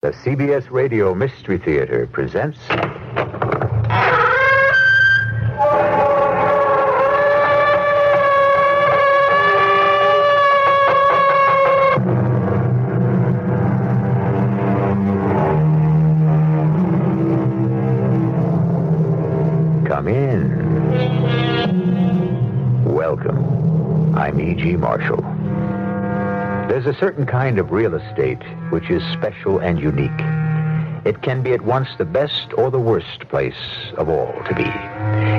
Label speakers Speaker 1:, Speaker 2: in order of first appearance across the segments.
Speaker 1: The CBS Radio Mystery Theater presents... Come in. Welcome. I'm E.G. Marshall. There's a certain kind of real estate which is special and unique. It can be at once the best or the worst place of all to be.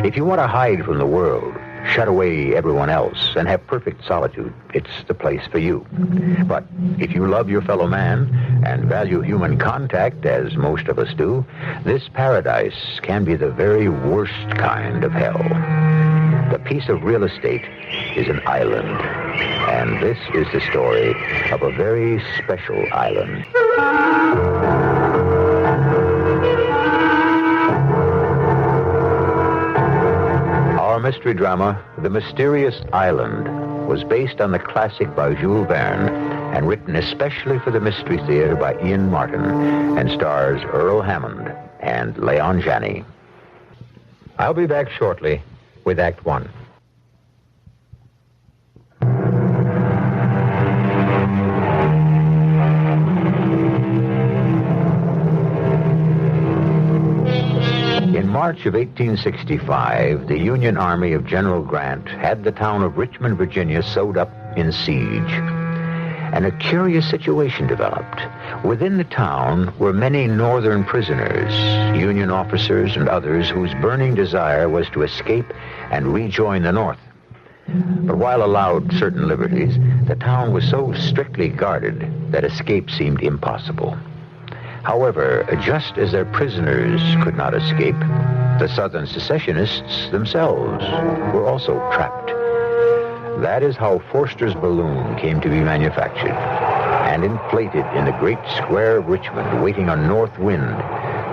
Speaker 1: If you want to hide from the world, shut away everyone else, and have perfect solitude, it's the place for you. But if you love your fellow man and value human contact, as most of us do, this paradise can be the very worst kind of hell. The piece of real estate is an island, and this is the story of a very special island. Our mystery drama, The Mysterious Island, was based on the classic by Jules Verne and written especially for the Mystery Theater by Ian Martin and stars Earl Hammond and Leon Janney. I'll be back shortly with Act One. In March of 1865, the Union Army of General Grant had the town of Richmond, Virginia, sewed up in siege. And a curious situation developed. Within the town were many Northern prisoners, Union officers and others whose burning desire was to escape and rejoin the North. But while allowed certain liberties, the town was so strictly guarded that escape seemed impossible. However, just as their prisoners could not escape, the Southern secessionists themselves were also trapped. That is how Forster's balloon came to be manufactured and inflated in the great square of Richmond, waiting on north wind,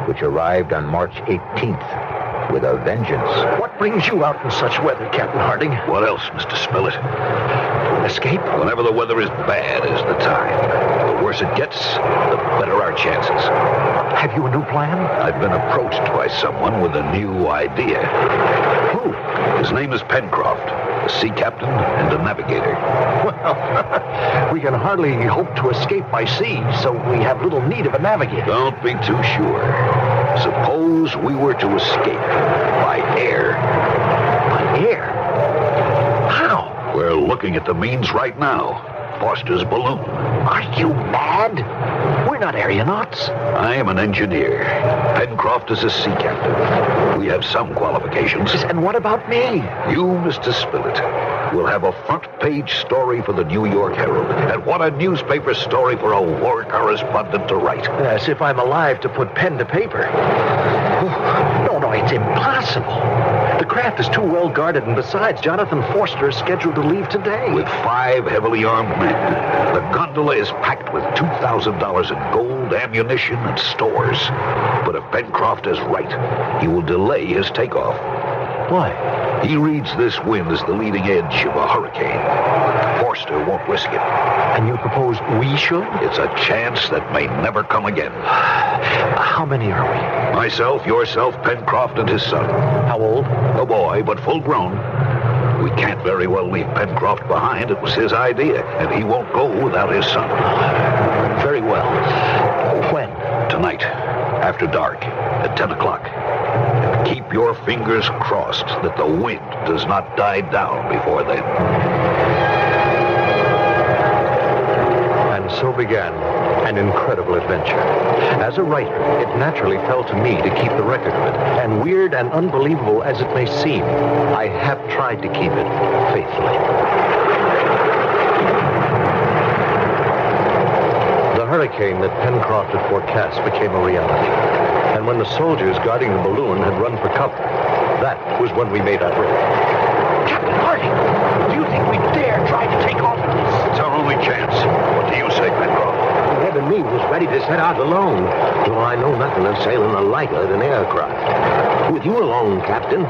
Speaker 1: which arrived on March 18th with a vengeance.
Speaker 2: What brings you out in such weather, Captain Harding?
Speaker 3: What else, Mr. Spillett?
Speaker 2: Escape?
Speaker 3: Whenever the weather is bad is the time. The worse it gets, the better our chances.
Speaker 2: Have you a new plan?
Speaker 3: I've been approached by someone with a new idea.
Speaker 2: Who?
Speaker 3: His name is Pencroft, a sea captain and a navigator.
Speaker 2: Well, we can hardly hope to escape by sea, so we have little need of a navigator.
Speaker 3: Don't be too sure. Suppose we were to escape by air.
Speaker 2: By air? How?
Speaker 3: We're looking at the means right now. Foster's balloon.
Speaker 2: Are you mad? We're not aeronauts.
Speaker 3: I am an engineer. Pencroft is a sea captain. We have some qualifications.
Speaker 2: And what about me?
Speaker 3: You, Mr. Spillett, will have a front-page story for the New York Herald. And what a newspaper story for a war correspondent to write.
Speaker 2: As if I'm alive to put pen to paper. No, it's impossible. The craft is too well guarded, and besides, Jonathan Forster is scheduled to leave today.
Speaker 3: With 5 heavily armed men. The gondola is packed with $2,000 in gold, ammunition, and stores. But if Pencroft is right, he will delay his takeoff.
Speaker 2: Why?
Speaker 3: He reads this wind as the leading edge of a hurricane. Forster won't risk it.
Speaker 2: And you propose we should?
Speaker 3: It's a chance that may never come again.
Speaker 2: How many are we?
Speaker 3: Myself, yourself, Pencroft, and his son.
Speaker 2: How old?
Speaker 3: A boy, but full grown. We can't very well leave Pencroft behind. It was his idea, and he won't go without his son.
Speaker 2: Very well. When?
Speaker 3: Tonight, after dark, at 10 o'clock. And keep your fingers crossed that the wind does not die down before then.
Speaker 2: And so began an incredible adventure. As a writer, it naturally fell to me to keep the record of it. And weird and unbelievable as it may seem, I have tried to keep it faithfully. The hurricane that Pencroft had forecast became a reality. And when the soldiers guarding the balloon had run for cover, that was when we made our break. Captain Harding, do you think we dare try to take off at this?
Speaker 3: It's our only chance. What do you say, Pencroft?
Speaker 2: Ed and me was
Speaker 4: ready to set out alone, though I know nothing of sailing a lighter than aircraft. With you along, Captain,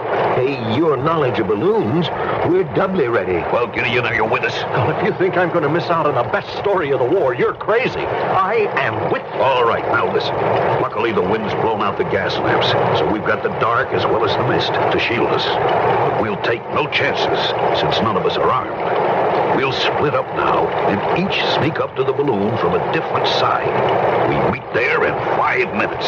Speaker 4: your knowledge of balloons, we're doubly ready.
Speaker 3: Well, Gideon, are you with us?
Speaker 2: Well, if you think I'm going to miss out on the best story of the war, you're crazy. I am with you.
Speaker 3: All right, now listen. Luckily, the wind's blown out the gas lamps, so we've got the dark as well as the mist to shield us. But we'll take no chances, since none of us are armed. We'll split up now and each sneak up to the balloon from a different side. We meet there in 5 minutes.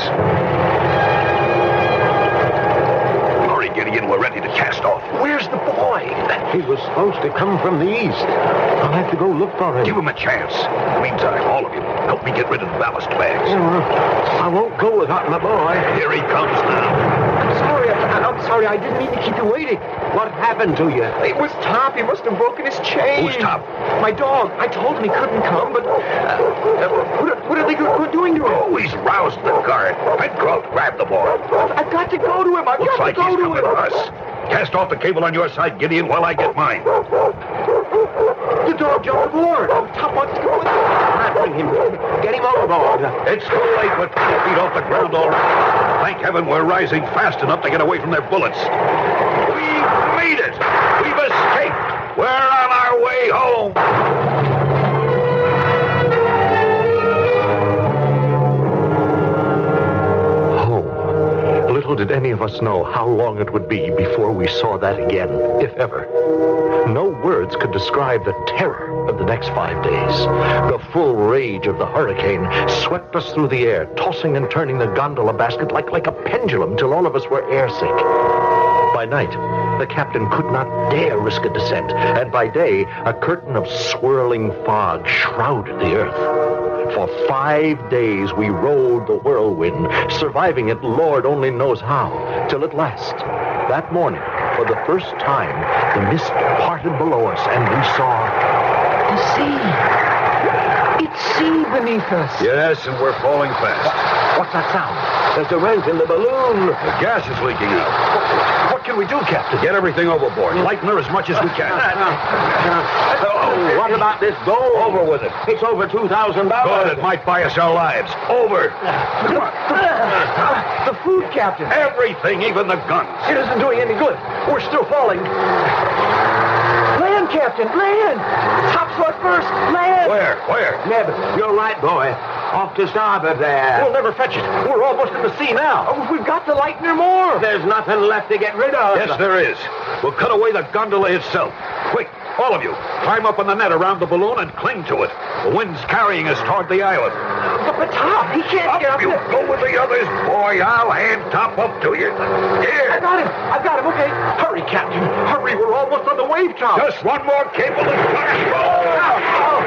Speaker 3: Hurry, Gideon, we're ready to cast off.
Speaker 4: Where's the boy? He was supposed to come from the east. I'll have to go look for him.
Speaker 3: Give him a chance. In the meantime, all of you, help me get rid of the ballast bags.
Speaker 4: I won't go without my boy.
Speaker 3: Here he comes now.
Speaker 5: I'm sorry, I didn't mean to keep you waiting.
Speaker 4: What happened to you?
Speaker 5: It was Top. He must have broken his chain.
Speaker 3: Who's Top?
Speaker 5: My dog. I told him he couldn't come, but what are they doing to him?
Speaker 3: Oh, he's roused the guard. Pencroft, grab the boy.
Speaker 5: I've got to go to him. I've
Speaker 3: Looks
Speaker 5: got
Speaker 3: like
Speaker 5: to go
Speaker 3: he's
Speaker 5: to
Speaker 3: coming
Speaker 5: him.
Speaker 3: to us. Cast off the cable on your side, Gideon, while I get mine.
Speaker 5: The dog jumped aboard. Top wants to go with him.
Speaker 4: Bring him. Get him overboard.
Speaker 3: It's too late. We're 20 feet off the ground already. Thank heaven we're rising fast enough to get away from their bullets. We've made it. We've escaped. We're on our way home.
Speaker 2: Little did any of us know how long it would be before we saw that again, if ever. No words could describe the terror of the next 5 days. The full rage of the hurricane swept us through the air, tossing and turning the gondola basket like a pendulum till all of us were airsick. By night, the captain could not dare risk a descent, and by day, a curtain of swirling fog shrouded the earth. For 5 days we rode the whirlwind, surviving it Lord only knows how, till at last, that morning, for the first time, the mist parted below us, and we saw
Speaker 5: The sea. It's sea beneath us.
Speaker 3: Yes, and we're falling fast.
Speaker 2: What's that sound?
Speaker 4: There's a rent in the balloon.
Speaker 3: The gas is leaking out.
Speaker 2: What can we do, Captain?
Speaker 3: Get everything overboard. Lighten her as much as we can.
Speaker 4: What about this gold?
Speaker 3: Over with it.
Speaker 4: It's over $2,000.
Speaker 3: Good, it might buy us our lives. Over. Come on.
Speaker 5: The food, Captain.
Speaker 3: Everything, even the guns.
Speaker 5: It isn't doing any good. We're still falling. Land, Captain, land! Top slot first, land!
Speaker 3: Where?
Speaker 4: Neb, you're right, boy. Off to starboard there.
Speaker 2: We'll never fetch it. We're almost in the sea now.
Speaker 5: Oh, we've got to lighten her more.
Speaker 4: There's nothing left to get rid of.
Speaker 3: Yes, there is. We'll cut away the gondola itself. Quick, all of you, climb up on the net around the balloon and cling to it. The wind's carrying us toward the island.
Speaker 5: But Top, he can't
Speaker 3: Up
Speaker 5: get up
Speaker 3: you
Speaker 5: there.
Speaker 3: go with the others, boy. I'll hand Top up to you. Here.
Speaker 5: I've got him, okay.
Speaker 2: Hurry, Captain. Hurry, we're almost on the wave top.
Speaker 3: Just one more cable and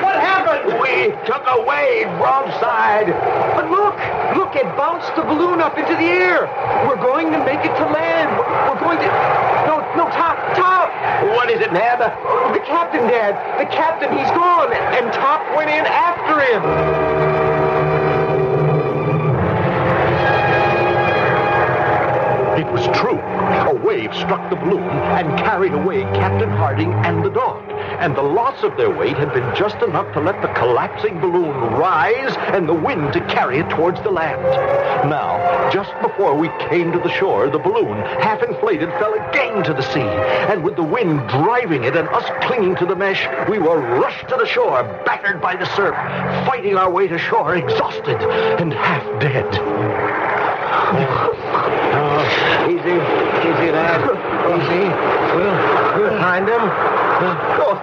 Speaker 5: What happened?
Speaker 4: We took a wave broadside.
Speaker 5: But look, it bounced the balloon up into the air. We're going to make it to land. We're going to... No, Top.
Speaker 4: What is it, Neb?
Speaker 5: The captain, Dad. The captain, he's gone. And Top went in after him.
Speaker 2: It was true. A wave struck the balloon and carried away Captain Harding and the dog. And the loss of their weight had been just enough to let the collapsing balloon rise and the wind to carry it towards the land. Now, just before we came to the shore, the balloon, half inflated, fell again to the sea. And with the wind driving it and us clinging to the mesh, we were rushed to the shore, battered by the surf, fighting our way to shore, exhausted and half dead.
Speaker 4: Easy, lad. Easy. We'll find him.
Speaker 5: Oh,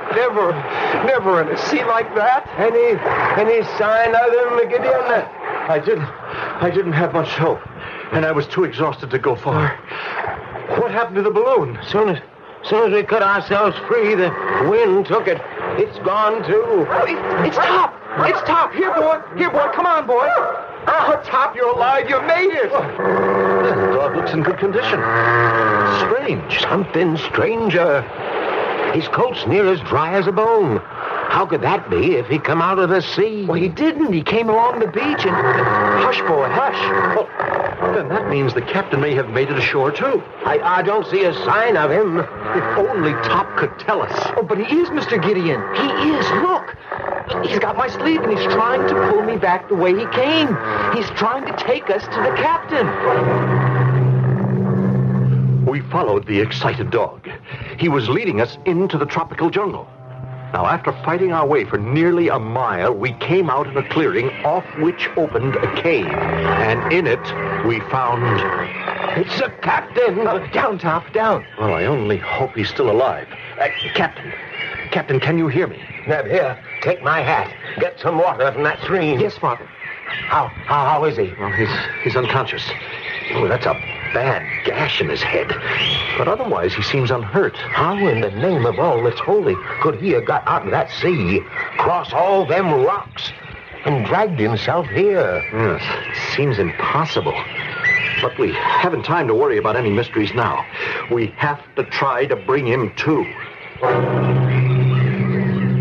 Speaker 5: never in a sea like that.
Speaker 4: Any sign of them, Gideon?
Speaker 2: I didn't have much hope, and I was too exhausted to go far. What happened to the balloon?
Speaker 4: Soon as we cut ourselves free, the wind took it. It's gone, too.
Speaker 5: It's Top. It's Top. Here, boy. Come on, boy. Oh, Top, you're alive. You made it.
Speaker 2: The dog looks in good condition. Strange.
Speaker 4: Something stranger. His coat's near as dry as a bone. How could that be if he come out of the sea?
Speaker 5: Well, he didn't. He came along the beach and... Hush, boy, hush.
Speaker 2: Well, then that means the captain may have made it ashore, too.
Speaker 4: I don't see a sign of him.
Speaker 2: If only Top could tell us.
Speaker 5: Oh, but he is, Mr. Gideon. He is. Look. He's got my sleeve, and he's trying to pull me back the way he came. He's trying to take us to the captain.
Speaker 2: We followed the excited dog. He was leading us into the tropical jungle. Now, after fighting our way for nearly a mile, we came out in a clearing off which opened a cave. And in it, we found...
Speaker 5: It's the captain. Down, Top, down.
Speaker 2: Well, I only hope he's still alive. Captain. Captain, can you hear me?
Speaker 4: Neb, here, take my hat. Get some water from that stream.
Speaker 5: Yes, Father.
Speaker 4: How is he?
Speaker 2: Well, he's unconscious. Oh, that's a bad gash in his head. But otherwise, he seems unhurt.
Speaker 4: How in the name of all that's holy could he have got out of that sea, crossed all them rocks, and dragged himself here?
Speaker 2: Yes, it seems impossible. But we haven't time to worry about any mysteries now. We have to try to bring him to.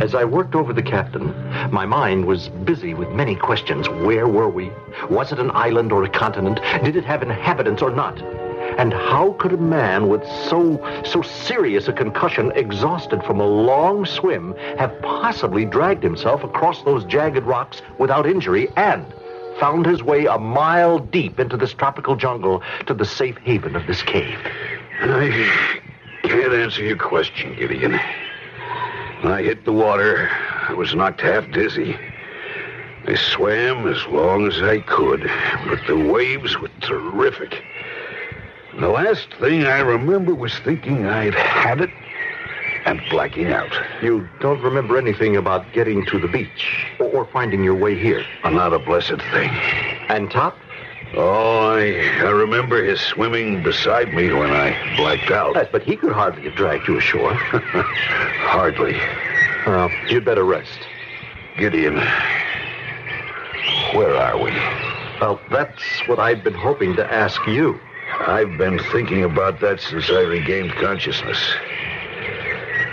Speaker 2: As I worked over the captain, my mind was busy with many questions. Where were we? Was it an island or a continent? Did it have inhabitants or not? And how could a man with so serious a concussion, exhausted from a long swim, have possibly dragged himself across those jagged rocks without injury and found his way a mile deep into this tropical jungle to the safe haven of this cave?
Speaker 3: I can't answer your question, Gideon. When I hit the water, I was knocked half dizzy. I swam as long as I could, but the waves were terrific. The last thing I remember was thinking I'd had it and blacking out.
Speaker 2: You don't remember anything about getting to the beach or finding your way here?
Speaker 3: Not a blessed thing.
Speaker 2: And Top?
Speaker 3: Oh, I remember his swimming beside me when I blacked out.
Speaker 2: Yes, but he could hardly have dragged you ashore.
Speaker 3: Hardly.
Speaker 2: Well, you'd better rest.
Speaker 3: Gideon, where are we?
Speaker 2: Well, that's what I've been hoping to ask you.
Speaker 3: I've been thinking about that since I regained consciousness.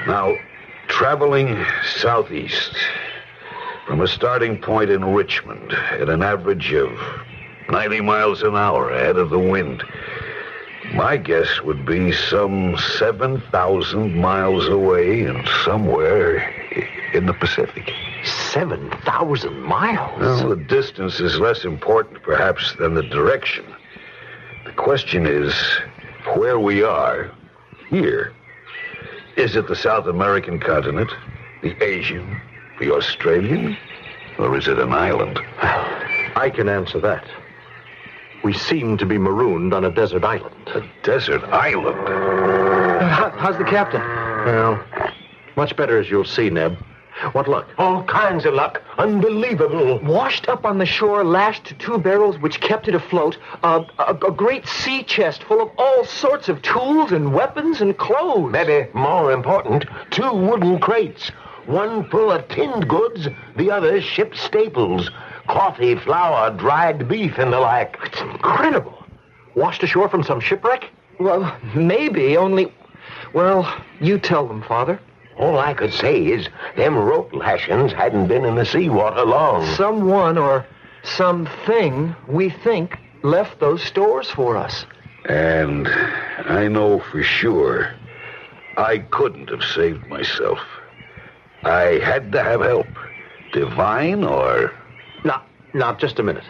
Speaker 3: Now, traveling southeast from a starting point in Richmond at an average of 90 miles an hour ahead of the wind, my guess would be some 7,000 miles away and somewhere in the Pacific.
Speaker 2: 7,000 miles?
Speaker 3: Well, the distance is less important, perhaps, than the direction. The question is where we are here. Is it the South American continent, the Asian, the Australian, or is it an island?
Speaker 2: I can answer that. We seem to be marooned on a desert island.
Speaker 3: A desert island?
Speaker 5: How's the captain?
Speaker 2: Well, much better, as you'll see, Neb. What luck?
Speaker 4: All kinds of luck. Unbelievable.
Speaker 5: Washed up on the shore, lashed to two barrels which kept it afloat, a great sea chest full of all sorts of tools and weapons and clothes.
Speaker 4: Maybe more important, 2 wooden crates. One full of tinned goods, the other ship's staples. Coffee, flour, dried beef, and the like.
Speaker 5: It's incredible.
Speaker 2: Washed ashore from some shipwreck?
Speaker 5: Well, maybe, only... Well, you tell them, Father.
Speaker 4: All I could say is them rope lashings hadn't been in the seawater long.
Speaker 5: Someone or something, we think, left those stores for us.
Speaker 3: And I know for sure I couldn't have saved myself. I had to have help. Divine or...
Speaker 2: Now, just a minute.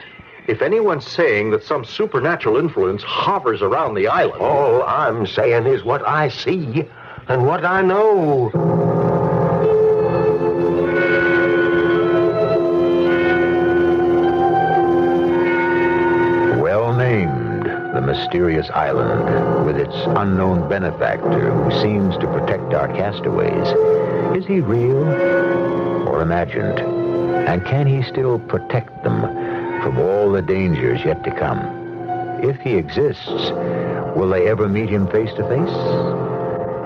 Speaker 2: If anyone's saying that some supernatural influence hovers around the island...
Speaker 4: All I'm saying is what I see and what I know.
Speaker 1: Well named, the mysterious island, with its unknown benefactor who seems to protect our castaways. Is he real or imagined? And can he still protect them from all the dangers yet to come? If he exists, will they ever meet him face to face?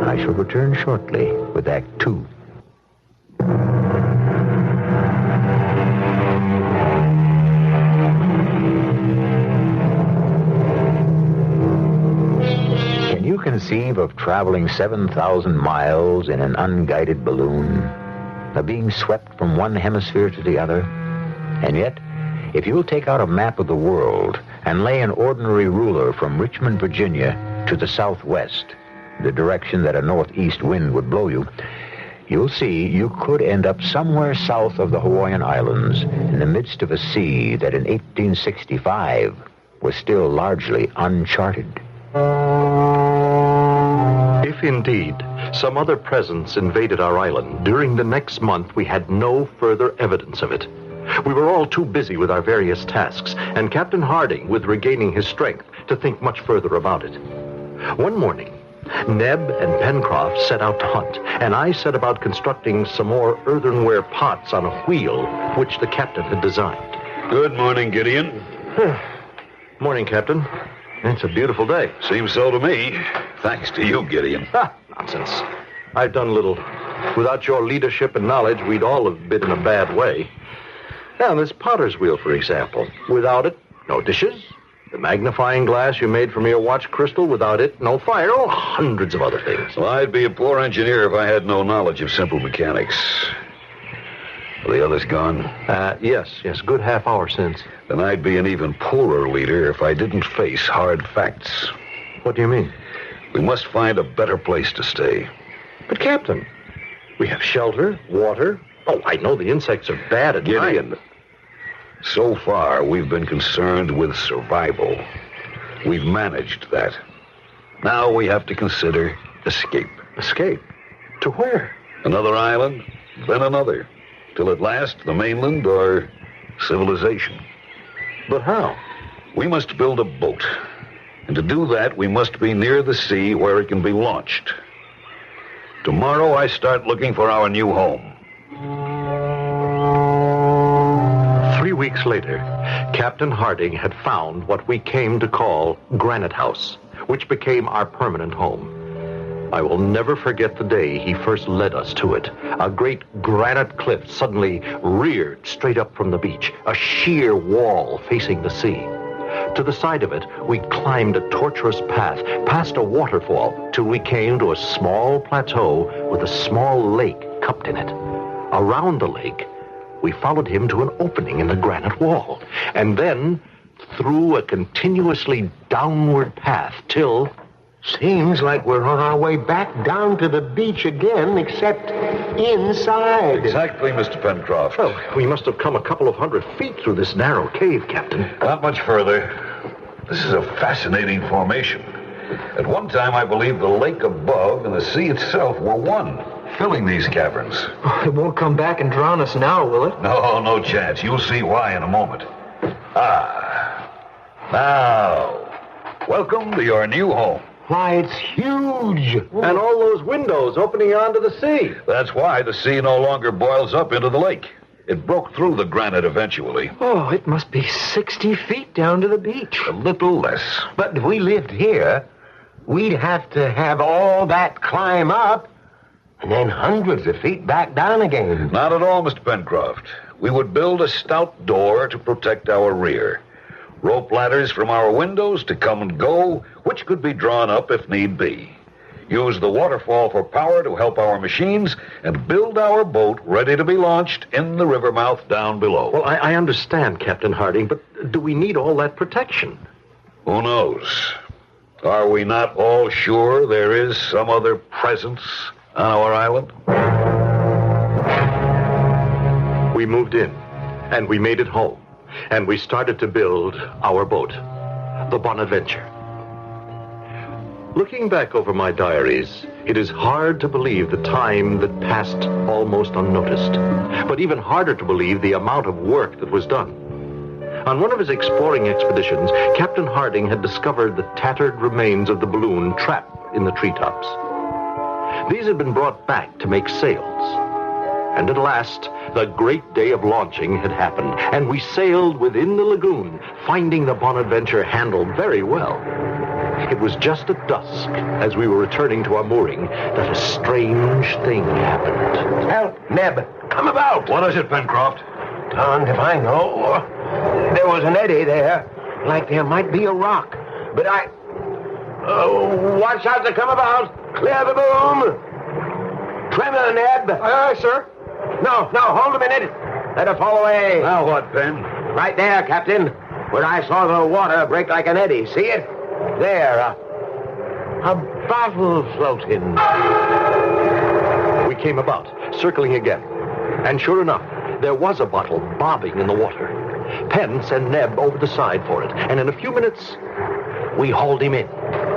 Speaker 1: I shall return shortly with Act 2. Can you conceive of traveling 7,000 miles in an unguided balloon? Of being swept from one hemisphere to the other? And yet, if you'll take out a map of the world and lay an ordinary ruler from Richmond, Virginia to the southwest, the direction that a northeast wind would blow you, you'll see you could end up somewhere south of the Hawaiian Islands in the midst of a sea that in 1865 was still largely uncharted.
Speaker 2: If indeed some other presence invaded our island, during the next month we had no further evidence of it. We were all too busy with our various tasks, and Captain Harding with regaining his strength to think much further about it. One morning, Neb and Pencroft set out to hunt, and I set about constructing some more earthenware pots on a wheel, which the captain had designed.
Speaker 3: Good morning, Gideon.
Speaker 2: Morning, Captain. It's a beautiful day.
Speaker 3: Seems so to me. Thanks to you, Gideon.
Speaker 2: Nonsense. I've done little. Without your leadership and knowledge, we'd all have been in a bad way. Now, this potter's wheel, for example. Without it, no dishes. The magnifying glass you made from your watch crystal. Without it, no fire. Oh, hundreds of other things.
Speaker 3: Well, I'd be a poor engineer if I had no knowledge of simple mechanics. Are the others gone?
Speaker 2: Yes. Good half hour since.
Speaker 3: Then I'd be an even poorer leader if I didn't face hard facts.
Speaker 2: What do you mean?
Speaker 3: We must find a better place to stay.
Speaker 2: But, Captain, we have shelter, water. Oh, I know the insects are bad at
Speaker 3: Gideon,
Speaker 2: night.
Speaker 3: so far we've been concerned with survival. We've managed that. Now we have to consider escape.
Speaker 2: Escape? To where?
Speaker 3: Another island, then another, till at last the mainland or civilization.
Speaker 2: But how?
Speaker 3: We must build a boat. And to do that, we must be near the sea where it can be launched. Tomorrow I start looking for our new home.
Speaker 2: 3 weeks later, Captain Harding had found what we came to call Granite House, which became our permanent home. I will never forget the day he first led us to it. A great granite cliff suddenly reared straight up from the beach, a sheer wall facing the sea. To the side of it, we climbed a tortuous path, past a waterfall, till we came to a small plateau with a small lake cupped in it. Around the lake, we followed him to an opening in the granite wall, and then through a continuously downward path till...
Speaker 4: Seems like we're on our way back down to the beach again, except inside.
Speaker 3: Exactly, Mr. Pencroft.
Speaker 2: Well, we must have come a couple of 100 feet through this narrow cave, Captain.
Speaker 3: Not much further. This is a fascinating formation. At one time, I believe the lake above and the sea itself were one, filling these caverns.
Speaker 5: It won't come back and drown us now, will it?
Speaker 3: No chance. You'll see why in a moment. Now, welcome to your new home.
Speaker 4: Why, it's huge.
Speaker 2: And all those windows opening onto the sea.
Speaker 3: That's why the sea no longer boils up into the lake. It broke through the granite eventually.
Speaker 5: Oh, it must be 60 feet down to the beach.
Speaker 3: A little less.
Speaker 4: But if we lived here, we'd have to have all that climb up and then hundreds of feet back down again.
Speaker 3: Not at all, Mr. Pencroft. We would build a stout door to protect our rear. Rope ladders from our windows to come and go, which could be drawn up if need be. Use the waterfall for power to help our machines, and build our boat ready to be launched in the river mouth down below.
Speaker 2: Well, I understand, Captain Harding, but do we need all that protection?
Speaker 3: Who knows? Are we not all sure there is some other presence on our island?
Speaker 2: We moved in, and we made it home, and we started to build our boat, the Bonadventure. Looking back over my diaries, it is hard to believe the time that passed almost unnoticed, but even harder to believe the amount of work that was done. On one of his exploring expeditions, Captain Harding had discovered the tattered remains of the balloon trapped in the treetops. These had been brought back to make sails. And at last, the great day of launching had happened, and we sailed within the lagoon, finding the Bonadventure handled very well. It was just at dusk, as we were returning to our mooring, that a strange thing happened.
Speaker 4: Help, Neb. Come about.
Speaker 3: What is it, Pencroft?
Speaker 4: Darned if I know. There was an eddy there, like there might be a rock. But watch out to come about. Clear the boom. Trimmer, Neb.
Speaker 5: Aye, sir.
Speaker 4: No, hold a minute. Let her fall away.
Speaker 3: Now what, Ben?
Speaker 4: Right there, Captain, where I saw the water break like an eddy. See it? There, a bottle floating.
Speaker 2: We came about, circling again. And sure enough, there was a bottle bobbing in the water. Penn sent Neb over the side for it, and in a few minutes, we hauled him in,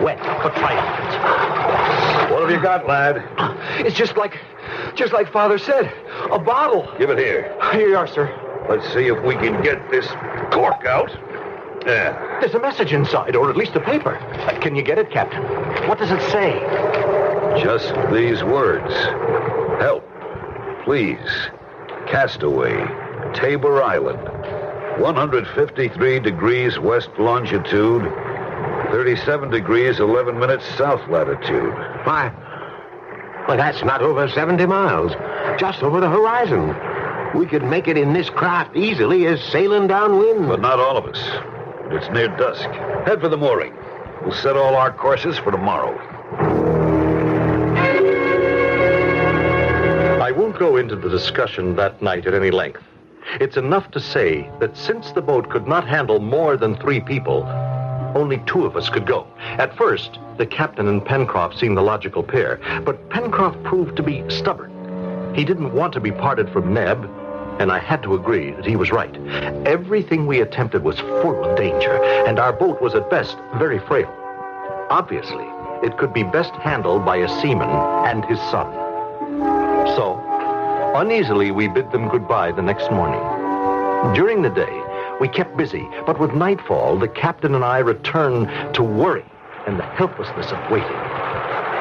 Speaker 2: wet but triumphant.
Speaker 3: What have you got, lad?
Speaker 5: It's just like Father said. A bottle.
Speaker 3: Give it here.
Speaker 5: Here you are, sir.
Speaker 3: Let's see if we can get this cork out. Yeah.
Speaker 2: There's a message inside, or at least a paper. Can you get it, Captain? What does it say?
Speaker 3: Just these words. Help, please. Castaway, Tabor Island. 153 degrees west longitude, 37 degrees 11 minutes south latitude.
Speaker 4: Why, well, that's not over 70 miles. Just over the horizon. We could make it in this craft easily as sailing downwind.
Speaker 3: But not all of us. It's near dusk. Head for the mooring. We'll set all our courses for tomorrow.
Speaker 2: I won't go into the discussion that night at any length. It's enough to say that since the boat could not handle more than 3 people, only 2 of us could go. At first, the captain and Pencroft seemed the logical pair, but Pencroft proved to be stubborn. He didn't want to be parted from Neb, and I had to agree that he was right. Everything we attempted was full of danger, and our boat was at best very frail. Obviously, it could be best handled by a seaman and his son. So, uneasily, we bid them goodbye the next morning. During the day, we kept busy, but with nightfall, the captain and I returned to worry and the helplessness of waiting.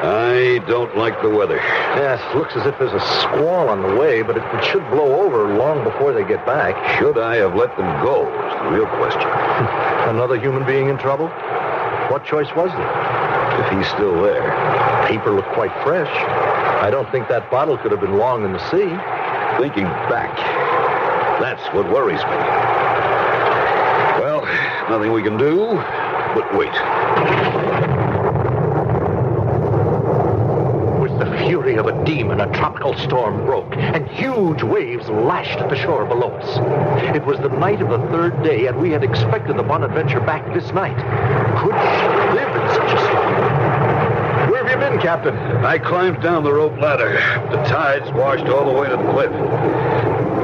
Speaker 3: I don't like the weather.
Speaker 2: Yes, looks as if there's a squall on the way, but it should blow over long before they get back.
Speaker 3: Should I have let them go is the real question.
Speaker 2: Another human being in trouble? What choice was there?
Speaker 3: If he's still there.
Speaker 2: Paper looked quite fresh. I don't think that bottle could have been long in the sea.
Speaker 3: Thinking back, that's what worries me. Well, nothing we can do but wait.
Speaker 2: With the fury of a demon, a tropical storm broke, and huge waves lashed at the shore below us. It was the night of the 3rd day, and we had expected the Bonadventure back this night. Could she live in such a storm? Where have you been, Captain?
Speaker 3: I climbed down the rope ladder. The tides washed all the way to the cliff.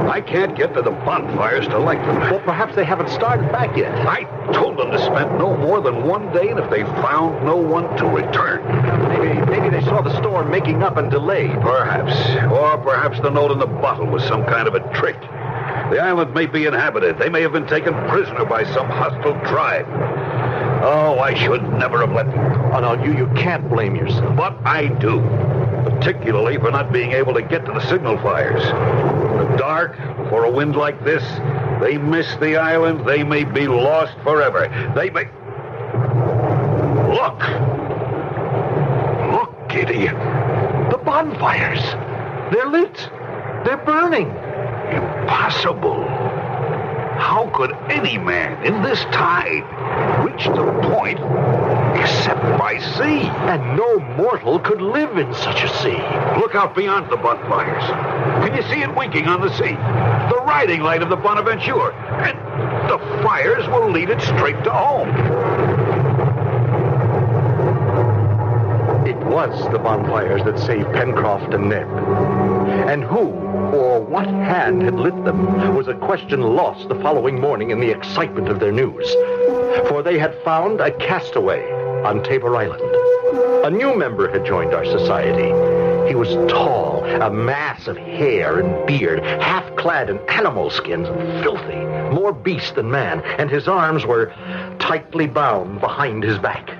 Speaker 3: I can't get to the bonfires to light them.
Speaker 2: Well, perhaps they haven't started back yet.
Speaker 3: I told them to spend no more than 1 day, and if they found no one, to return.
Speaker 2: Maybe they saw the storm making up and delayed.
Speaker 3: Perhaps. Or perhaps the note in the bottle was some kind of a trick. The island may be inhabited. They may have been taken prisoner by some hostile tribe. Oh, I should never have let them.
Speaker 2: Oh, no, you can't blame yourself.
Speaker 3: But I do. Particularly for not being able to get to the signal fires. In the dark, before a wind like this, they miss the island. They may be lost forever. They may... Look! Look, Kitty.
Speaker 2: The bonfires! They're lit! They're burning!
Speaker 3: Impossible. How could any man in this tide reach the point except by sea?
Speaker 2: And no mortal could live in such a sea.
Speaker 3: Look out beyond the bonfires. Can you see it winking on the sea? The riding light of the Bonaventure. And the fires will lead it straight to home.
Speaker 2: It was the bonfires that saved Pencroft and Neb. And who or what hand had lit them was a question lost the following morning in the excitement of their news. For they had found a castaway on Tabor Island. A new member had joined our society. He was tall, a mass of hair and beard, half clad in animal skins and filthy, more beast than man, and his arms were tightly bound behind his back.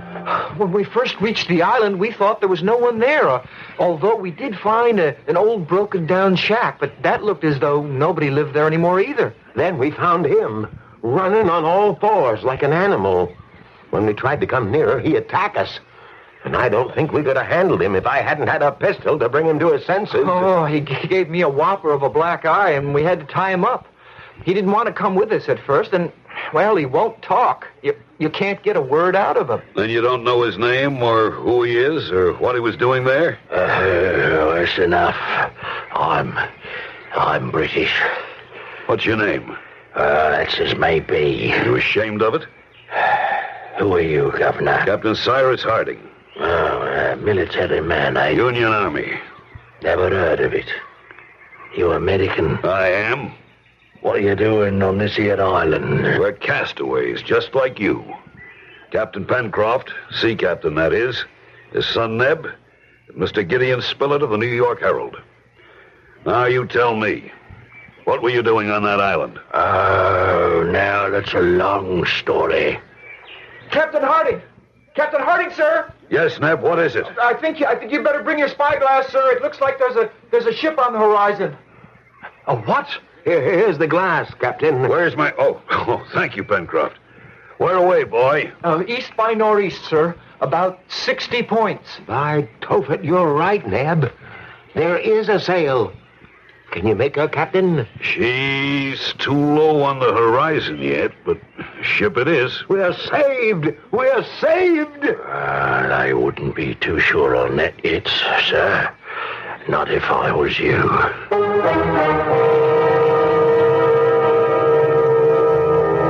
Speaker 5: When we first reached the island, we thought there was no one there, although we did find an old broken-down shack, but that looked as though nobody lived there anymore either.
Speaker 4: Then we found him, running on all fours like an animal. When we tried to come nearer, he attacked us. And I don't think we could have handled him if I hadn't had a pistol to bring him to his senses.
Speaker 5: Oh, he gave me a whopper of a black eye, and we had to tie him up. He didn't want to come with us at first, and, well, he won't talk. You can't get a word out of him.
Speaker 3: Then you don't know his name or who he is or what he was doing there?
Speaker 4: That's enough. I'm British.
Speaker 3: What's your name?
Speaker 4: That's as may be.
Speaker 3: You ashamed of it?
Speaker 4: Who are you, Governor?
Speaker 3: Captain Cyrus Harding.
Speaker 4: Oh, a military man, eh?
Speaker 3: Union Army.
Speaker 6: Never heard of it. You American?
Speaker 3: I am.
Speaker 6: What are you doing on this here island?
Speaker 3: We're castaways, just like you. Captain Pencroft, sea captain that is, his son Neb, and Mr. Gideon Spilett of the New York Herald. Now you tell me, what were you doing on that island?
Speaker 6: Oh, now that's a long story.
Speaker 5: Captain Harding! Captain Harding, sir!
Speaker 3: Yes, Neb, what is it?
Speaker 5: I think you better bring your spyglass, sir. It looks like there's a ship on the horizon.
Speaker 3: A what?
Speaker 4: Here's the glass, Captain.
Speaker 3: Where's my... Oh, thank you, Pencroft. Where away, boy?
Speaker 5: East by northeast, sir. About 60 points.
Speaker 4: By Tophet, you're right, Neb. There is a sail. Can you make her, Captain?
Speaker 3: She's too low on the horizon yet, but ship it is.
Speaker 4: We're saved! We're saved!
Speaker 6: Well, I wouldn't be too sure on that yet, sir. Not if I was you.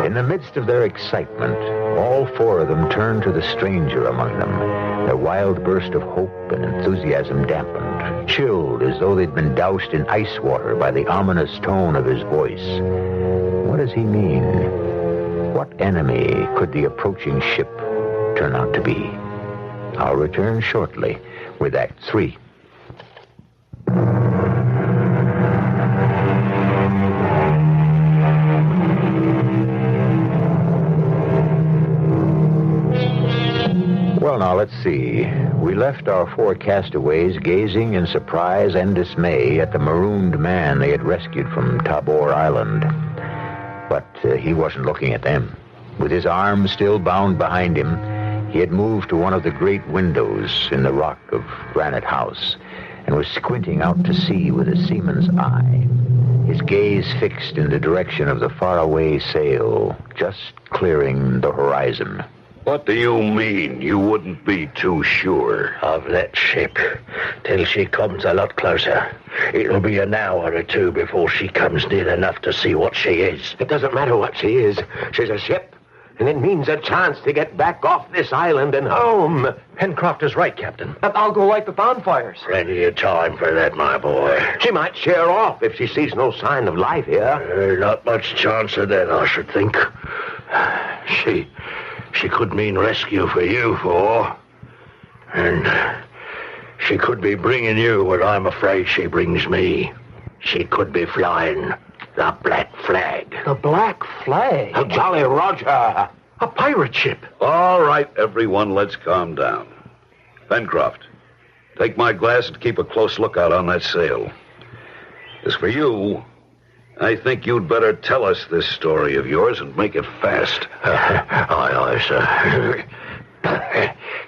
Speaker 1: In the midst of their excitement, all four of them turned to the stranger among them, their wild burst of hope and enthusiasm dampened, chilled as though they'd been doused in ice water by the ominous tone of his voice. What does he mean? What enemy could the approaching ship turn out to be? I'll return shortly with Act 3. Well, now, let's see. We left our four castaways gazing in surprise and dismay at the marooned man they had rescued from Tabor Island. But he wasn't looking at them. With his arms still bound behind him, he had moved to one of the great windows in the rock of Granite House and was squinting out to sea with a seaman's eye, his gaze fixed in the direction of the faraway sail, just clearing the horizon.
Speaker 3: What do you mean you wouldn't be too sure?
Speaker 6: Of that ship till she comes a lot closer. It'll be an hour or two before she comes near enough to see what she is.
Speaker 4: It doesn't matter what she is. She's a ship, and it means a chance to get back off this island and home.
Speaker 2: Pencroft is right, Captain.
Speaker 5: I'll go light the bonfires.
Speaker 6: Plenty of time for that, my boy.
Speaker 4: She might sheer off if she sees no sign of life here.
Speaker 6: Not much chance of that, I should think. She could mean rescue for you four. And she could be bringing you what I'm afraid she brings me. She could be flying the Black Flag.
Speaker 5: The Black Flag?
Speaker 4: A Jolly Roger.
Speaker 5: A pirate ship.
Speaker 3: All right, everyone, let's calm down. Pencroft, take my glass and keep a close lookout on that sail. As for you, I think you'd better tell us this story of yours and make it fast.
Speaker 6: Aye, sir.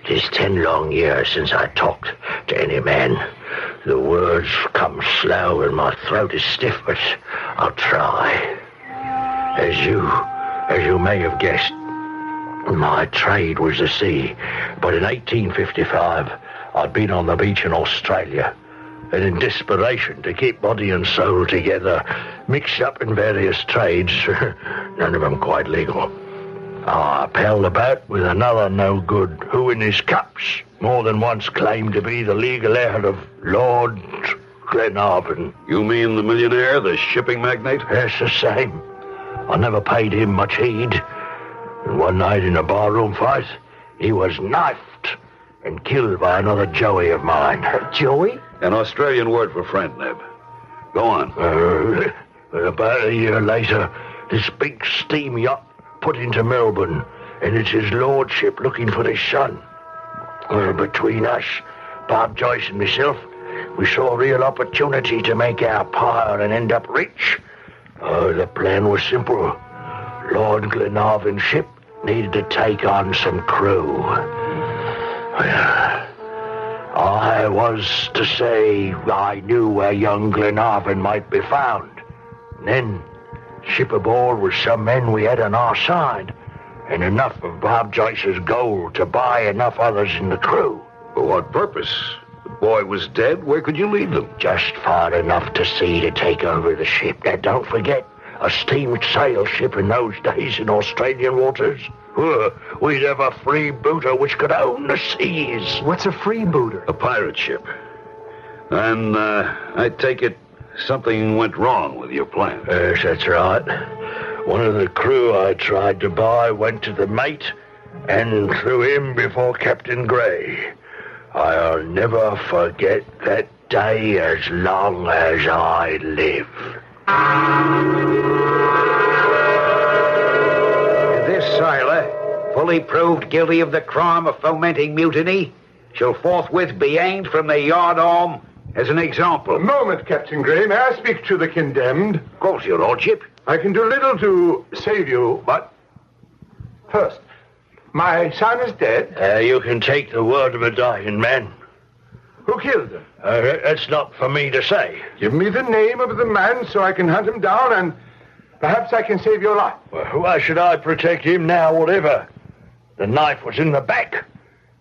Speaker 6: 'Tis 10 long years since I talked to any man. The words come slow and my throat is stiff, but I'll try. As you may have guessed, my trade was the sea. But in 1855, I'd been on the beach in Australia, and in desperation to keep body and soul together, mixed up in various trades, none of them quite legal, I palled about with another no good, who in his cups more than once claimed to be the legal heir of Lord Glenarvan.
Speaker 3: You mean the millionaire, the shipping magnate?
Speaker 6: That's the same. I never paid him much heed. And one night in a barroom fight, he was knifed and killed by another Joey of mine.
Speaker 5: Joey?
Speaker 3: An Australian word for friend, Neb. Go on.
Speaker 6: About a year later, this big steam yacht put into Melbourne, and it's his lordship looking for his son. Between us, Bob Joyce and myself, we saw a real opportunity to make our pile and end up rich. The plan was simple. Lord Glenarvan's ship needed to take on some crew. I was to say I knew where young Glenarvan might be found. And then, ship aboard with some men we had on our side, and enough of Bob Joyce's gold to buy enough others in the crew.
Speaker 3: For what purpose? The boy was dead. Where could you lead them?
Speaker 6: Just far enough to sea to take over the ship. Now, don't forget, a steam sail ship in those days in Australian waters. We'd have a freebooter which could own the seas.
Speaker 5: What's a freebooter?
Speaker 3: A pirate ship. And I take it something went wrong with your plan.
Speaker 6: Yes, that's right. One of the crew I tried to buy went to the mate and threw him before Captain Gray. I'll never forget that day as long as I live.
Speaker 7: This sailor, fully proved guilty of the crime of fomenting mutiny, shall forthwith be hanged from the yardarm as an example.
Speaker 8: A moment, Captain Gray. May I speak to the condemned?
Speaker 7: Of course, your lordship.
Speaker 8: I can do little to save you, but... First, my son is dead.
Speaker 6: You can take the word of a dying man.
Speaker 8: Who killed him?
Speaker 6: That's not for me to say.
Speaker 8: Give me the name of the man so I can hunt him down, and perhaps I can save your life.
Speaker 6: Well, why should I protect him now, whatever? The knife was in the back.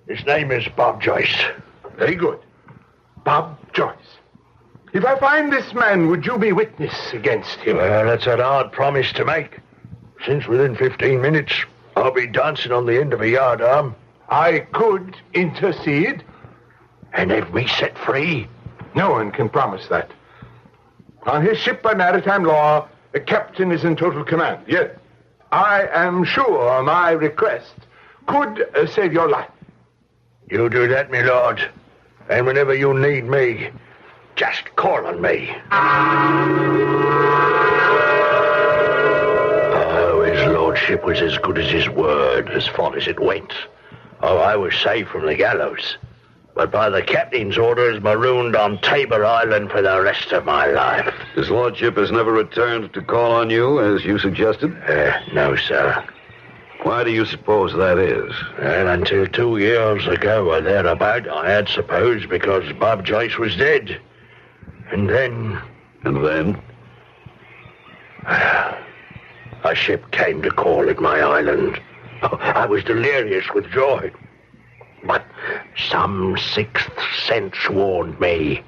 Speaker 6: His name is Bob Joyce.
Speaker 8: Very good. Bob Joyce. If I find this man, would you be witness against him?
Speaker 6: Well, that's an hard promise to make. Since within 15 minutes, I'll be dancing on the end of a yardarm.
Speaker 8: I could intercede.
Speaker 6: And have me set free?
Speaker 8: No one can promise that. On his ship by maritime law, the captain is in total command. Yet, I am sure my request could save your life.
Speaker 6: You do that, my lord. And whenever you need me, just call on me. Oh, his lordship was as good as his word as far as it went. Oh, I was saved from the gallows, but by the captain's orders marooned on Tabor Island for the rest of my life.
Speaker 3: His lordship has never returned to call on you, as you suggested?
Speaker 6: No, sir.
Speaker 3: Why do you suppose that is?
Speaker 6: Well, until 2 years ago or thereabout, I had supposed because Bob Joyce was dead. And then...
Speaker 3: And then?
Speaker 6: A ship came to call at my island. Oh, I was delirious with joy. But some sixth sense warned me.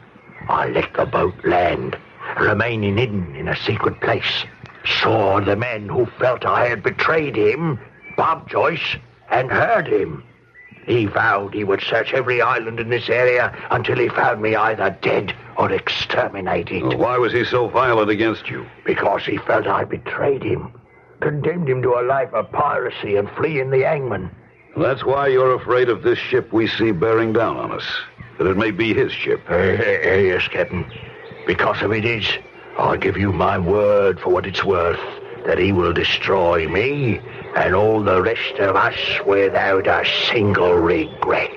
Speaker 6: I let the boat land, remaining hidden in a secret place. Saw the men who felt I had betrayed him, Bob Joyce, and heard him. He vowed he would search every island in this area until he found me either dead or exterminated.
Speaker 3: Well, why was he so violent against you?
Speaker 6: Because he felt I betrayed him, condemned him to a life of piracy and fleeing the hangman.
Speaker 3: That's why you're afraid of this ship we see bearing down on us. That it may be his ship.
Speaker 6: Yes, Captain. Because if it is, I'll give you my word for what it's worth, that he will destroy me and all the rest of us without a single regret.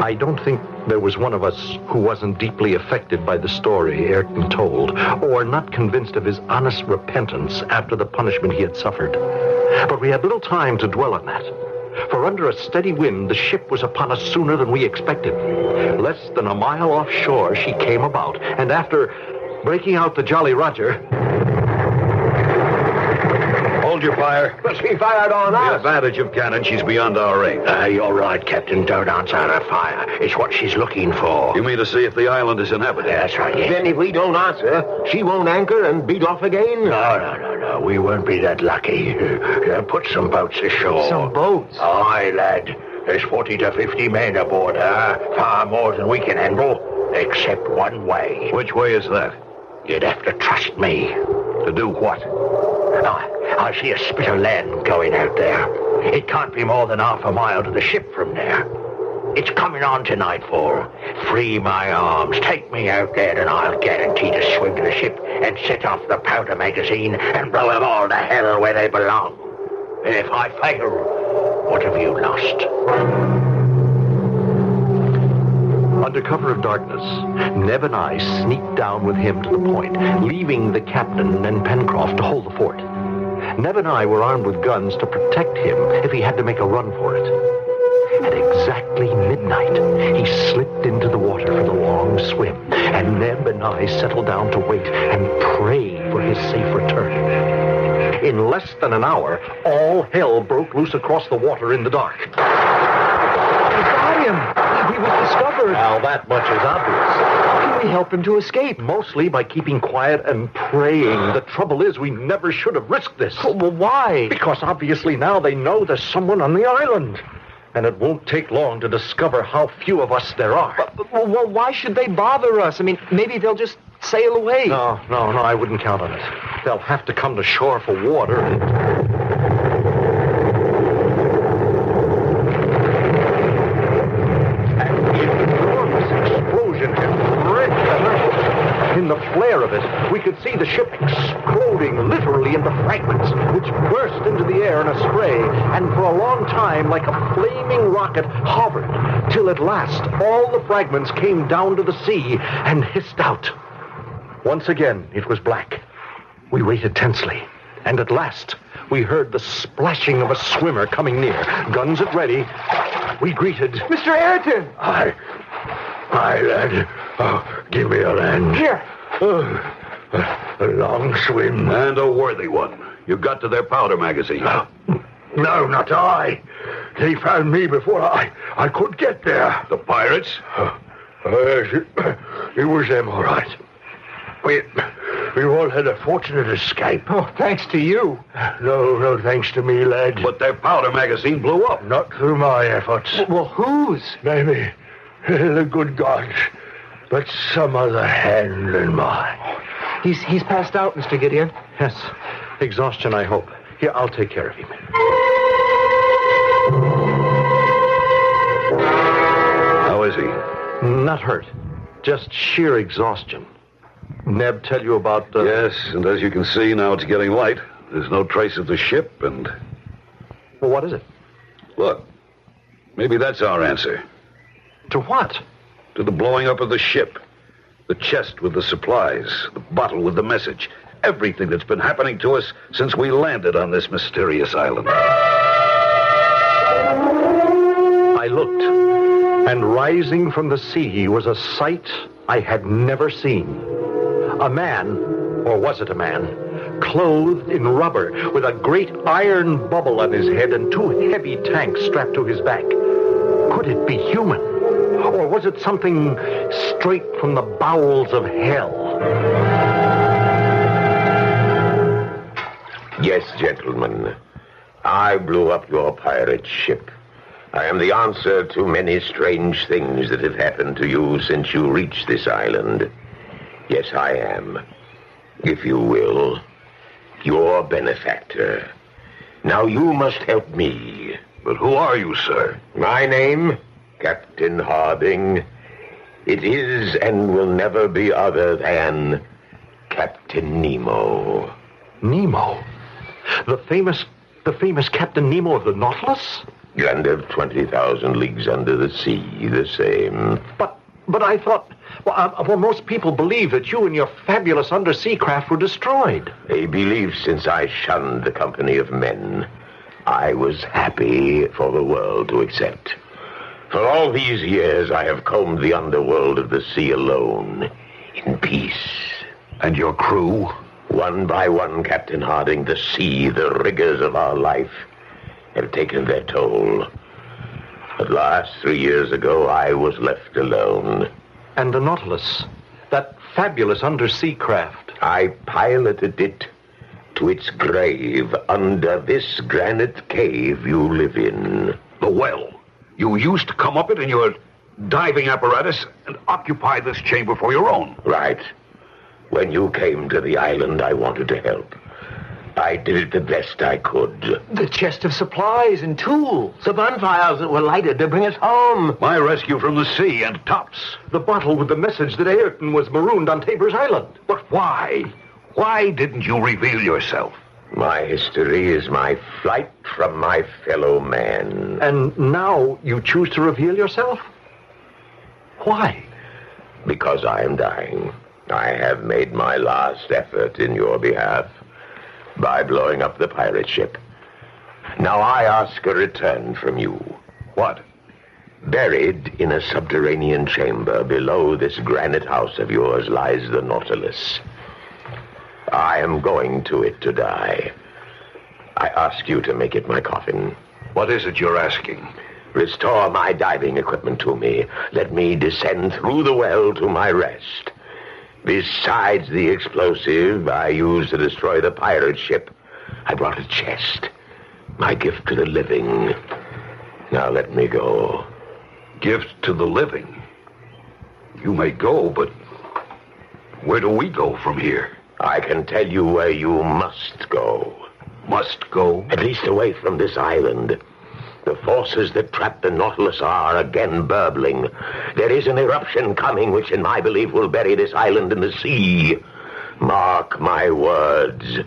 Speaker 2: I don't think there was one of us who wasn't deeply affected by the story Ayrton told, or not convinced of his honest repentance after the punishment he had suffered. But we had little time to dwell on that. For under a steady wind, the ship was upon us sooner than we expected. Less than a mile offshore, she came about, and after breaking out the Jolly Roger...
Speaker 3: Hold your fire.
Speaker 4: But she fired on
Speaker 3: The
Speaker 4: us.
Speaker 3: advantage of cannon, she's beyond our range.
Speaker 6: You're right, Captain. Don't answer her fire. It's what she's looking for.
Speaker 3: You mean to see if the island is inhabited?
Speaker 6: That's right, yes.
Speaker 4: Then if we don't answer, she won't anchor and beat off again?
Speaker 6: No. We won't be that lucky. Put some boats ashore.
Speaker 5: Some boats?
Speaker 6: Aye, lad. There's 40 to 50 men aboard her. Far more than we can handle, except one way.
Speaker 3: Which way is that?
Speaker 6: You'd have to trust me.
Speaker 3: To do what?
Speaker 6: I see a spit of land going out there. It can't be more than half a mile to the ship from there. It's coming on to nightfall. Free my arms, take me out there, and I'll guarantee to swim to the ship and set off the powder magazine and blow them all to hell where they belong. And if I fail, what have you lost?
Speaker 2: Under cover of darkness, Neb and I sneaked down with him to the point, leaving the captain and Pencroft to hold the fort. Neb and I were armed with guns to protect him if he had to make a run for it. At exactly midnight, he slipped into the water for the long swim, and Neb and I settled down to wait and pray for his safe return. In less than an hour, all hell broke loose across the water in the dark.
Speaker 5: We got him. He was discovered.
Speaker 2: Now, that much is obvious.
Speaker 5: He We help him to escape.
Speaker 2: Mostly by keeping quiet and praying. The trouble is, we never should have risked this.
Speaker 5: Well, why?
Speaker 2: Because obviously now they know there's someone on the island. And it won't take long to discover how few of us there are.
Speaker 5: Well, why should they bother us? I mean, maybe they'll just sail away.
Speaker 2: No, I wouldn't count on it. They'll have to come to shore for water and... In the flare of it, we could see the ship exploding literally into fragments, which burst into the air in a spray, and for a long time, like a flaming rocket, hovered, till at last all the fragments came down to the sea and hissed out. Once again, it was black. We waited tensely, and at last, we heard the splashing of a swimmer coming near. Guns at ready, we greeted...
Speaker 5: Mr. Ayrton!
Speaker 6: Aye, lad. Oh, give me a hand.
Speaker 5: Here.
Speaker 6: A long swim.
Speaker 3: And a worthy one. You got to their powder magazine.
Speaker 6: No, not I. They found me before I could get there.
Speaker 3: The pirates?
Speaker 6: Yes, it was them, all right. We all had a fortunate escape.
Speaker 5: Oh, thanks to you.
Speaker 6: No thanks to me, lad.
Speaker 3: But their powder magazine blew up.
Speaker 6: Not through my efforts.
Speaker 5: Well, whose?
Speaker 6: Maybe the good gods, but some other hand than mine.
Speaker 5: He's passed out, Mr. Gideon.
Speaker 2: Yes, exhaustion, I hope. Here, I'll take care of him.
Speaker 3: How is he?
Speaker 2: Not hurt. Just sheer exhaustion. Neb tell you about...
Speaker 3: Yes, and as you can see, now it's getting light. There's no trace of the ship, and...
Speaker 2: Well, what is it?
Speaker 3: Look, maybe that's our answer.
Speaker 2: To what?
Speaker 3: To the blowing up of the ship. The chest with the supplies, the bottle with the message. Everything that's been happening to us since we landed on this mysterious island.
Speaker 2: I looked, and rising from the sea was a sight I had never seen. A man, or was it a man, clothed in rubber, with a great iron bubble on his head and two heavy tanks strapped to his back. Could it be human? Or was it something straight from the bowels of hell?
Speaker 4: Yes, gentlemen. I blew up your pirate ship. I am the answer to many strange things that have happened to you since you reached this island. Yes, I am, if you will, your benefactor. Now you must help me.
Speaker 3: But who are you, sir?
Speaker 4: My name, Captain Harding. It is and will never be other than Captain Nemo.
Speaker 2: Nemo? The famous Captain Nemo of the Nautilus?
Speaker 4: And of 20,000 leagues under the sea, the same.
Speaker 2: But I thought... Well, most people believe that you and your fabulous undersea craft were destroyed.
Speaker 4: A belief since I shunned the company of men I was happy for the world to accept. For all these years, I have combed the underworld of the sea alone, in peace.
Speaker 3: And your crew?
Speaker 4: One by one, Captain Harding, the sea, the rigors of our life, have taken their toll. At last, 3 years ago, I was left alone.
Speaker 2: And the Nautilus, that fabulous undersea craft.
Speaker 4: I piloted it to its grave under this granite cave you live in.
Speaker 3: The well. You used to come up it in your diving apparatus and occupy this chamber for your own.
Speaker 4: Right. When you came to the island, I wanted to help. I did it the best I could.
Speaker 5: The chest of supplies and tools.
Speaker 4: The bonfires that were lighted to bring us home.
Speaker 3: My rescue from the sea and tops.
Speaker 2: The bottle with the message that Ayrton was marooned on Tabor's Island.
Speaker 3: But why? Why didn't you reveal yourself?
Speaker 4: My history is my flight from my fellow man.
Speaker 2: And now you choose to reveal yourself? Why?
Speaker 4: Because I am dying. I have made my last effort in your behalf by blowing up the pirate ship. Now I ask a return from you.
Speaker 3: What?
Speaker 4: Buried in a subterranean chamber below this granite house of yours lies the Nautilus. I am going to it to die. I ask you to make it my coffin.
Speaker 3: What is it you're asking?
Speaker 4: Restore my diving equipment to me. Let me descend through the well to my rest. Besides the explosive I used to destroy the pirate ship, I brought a chest. My gift to the living. Now let me go.
Speaker 3: Gift to the living? You may go, but where do we go from here?
Speaker 4: I can tell you where you must go.
Speaker 3: Must go?
Speaker 4: At least away from this island. The forces that trapped the Nautilus are again burbling. There is an eruption coming which, in my belief, will bury this island in the sea. Mark my words.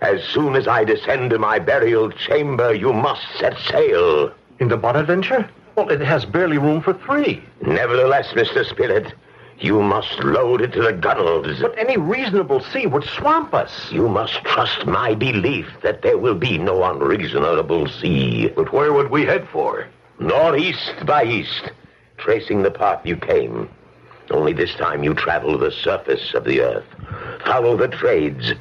Speaker 4: As soon as I descend to my burial chamber, you must set sail.
Speaker 2: In the Bonaventure? Well, it has barely room for 3.
Speaker 4: Nevertheless, Mr. Spilett, you must load it to the gunwales.
Speaker 2: But any reasonable sea would swamp us.
Speaker 4: You must trust my belief that there will be no unreasonable sea.
Speaker 3: But where would we head for?
Speaker 4: Northeast by east, tracing the path you came. Only this time you travel the surface of the earth. Follow the trades,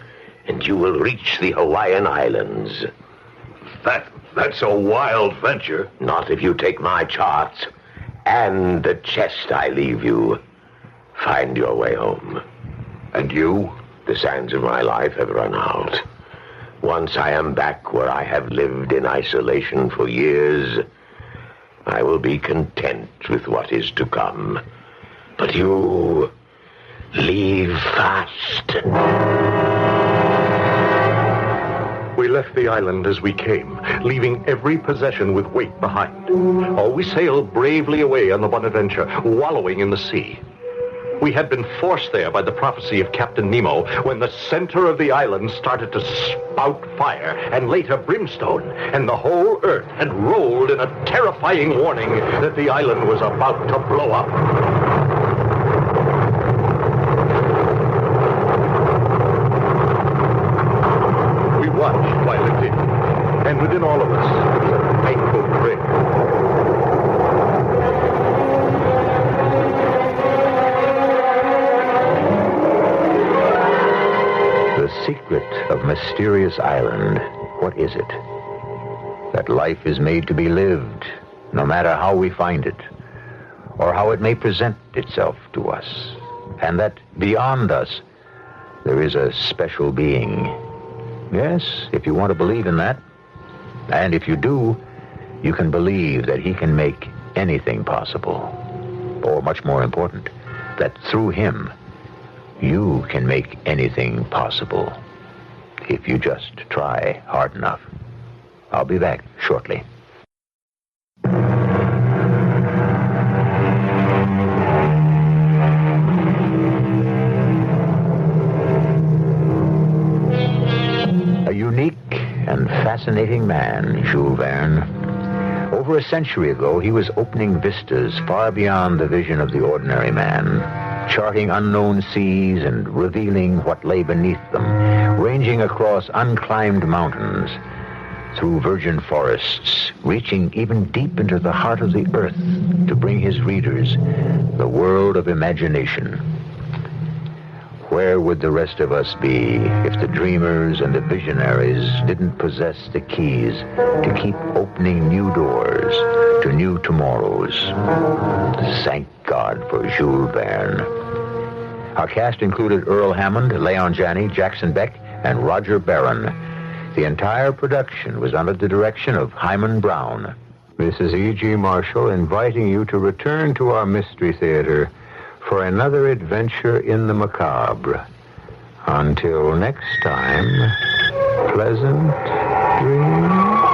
Speaker 4: and you will reach the Hawaiian Islands.
Speaker 3: That's a wild venture.
Speaker 4: Not if you take my charts and the chest I leave you. Find your way home.
Speaker 3: And you?
Speaker 4: The sands of my life have run out. Once I am back where I have lived in isolation for years, I will be content with what is to come. But you, leave fast.
Speaker 2: We left the island as we came, leaving every possession with weight behind. We sailed bravely away on the Bonaventure, wallowing in the sea. We had been forced there by the prophecy of Captain Nemo when the center of the island started to spout fire and later brimstone, and the whole earth had rolled in a terrifying warning that the island was about to blow up. We watched while it did, and within all of us was a thankful prayer.
Speaker 1: The secret of Mysterious Island, what is it? That life is made to be lived, no matter how we find it, or how it may present itself to us, and that beyond us there is a special being. Yes, if you want to believe in that, and if you do, you can believe that he can make anything possible, or much more important, that through him you can make anything possible, if you just try hard enough. I'll be back shortly. A unique and fascinating man, Jules Verne. Over a century ago, he was opening vistas far beyond the vision of the ordinary man, charting unknown seas and revealing what lay beneath them, ranging across unclimbed mountains, through virgin forests, reaching even deep into the heart of the earth to bring his readers the world of imagination. Where would the rest of us be if the dreamers and the visionaries didn't possess the keys to keep opening new doors to new tomorrows? Thank God for Jules Verne. Our cast included Earl Hammond, Leon Janney, Jackson Beck, and Roger Barron. The entire production was under the direction of Hyman Brown. This is E.G. Marshall inviting you to return to our Mystery Theater for another adventure in the macabre. Until next time, pleasant dreams.